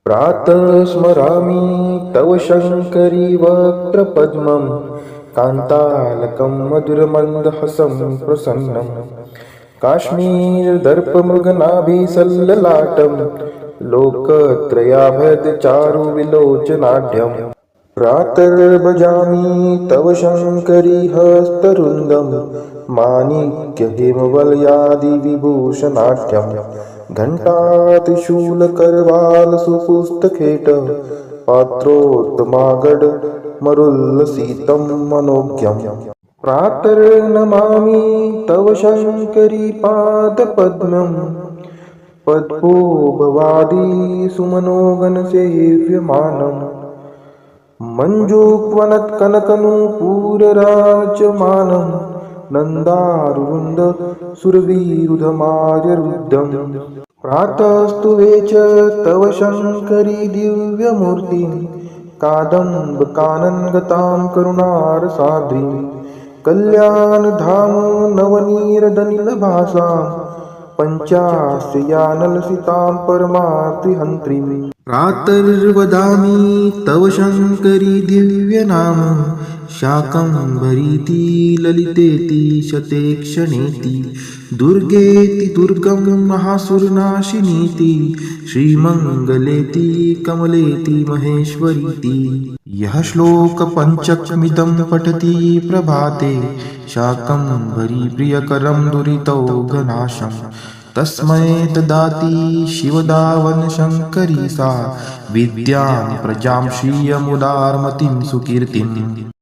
प्रातः स्मरामि तव शङ्करि वक्त्रपद्मं कान्तालकं मधुरमन्दहसं प्रसन्नं काश्मीरदर्पमृगनाभिसल्ललाटं लोकत्रयाभयचारुविलोचनाढ्यम् प्रातर्भजामि तव शङ्करि हस्तरुन्दं माणिक्यहेमवलयादिविभूषणाढ्यं घण्टात्रिशूलकरवालसुपुस्तकेट पात्रोत्तमागढमरुल्लसितं मनोज्ञम् प्रातर्नमामि तव शङ्करि पादपद्मं पद्मो भवादिसुमनोगणसेव्यमानम् मञ्जूक्वनत्कनकनूपुरराजमानं नन्दारुरुन्द सुरवीरुधमार्यरुद्धम् प्रातस्तुवे च तव शङ्करि दिव्यमूर्तिं कादम्बकाननगतां करुणारसाद्रिं कल्याणधाम नवनीरदनिलभासां पञ्चास्यानलसितां परमार्तिहन्त्रीम् प्रातर्वदामि तव शङ्करि दिव्यनाम शाकम्भरीति ललितेति शतेक्षणेति दुर्गेति दुर्गं महासुरनाशिनीति श्रीमङ्गलेति कमलेति महेश्वरीति यः श्लोकपञ्चकमिदं पठति प्रभाते शाकम्भरी प्रियकरं दुरितौघनाशम् तस्मै ददाति शिवदावन शङ्करी सा विद्यां प्रजां श्रियमुदारमतिं सुकीर्तिम्।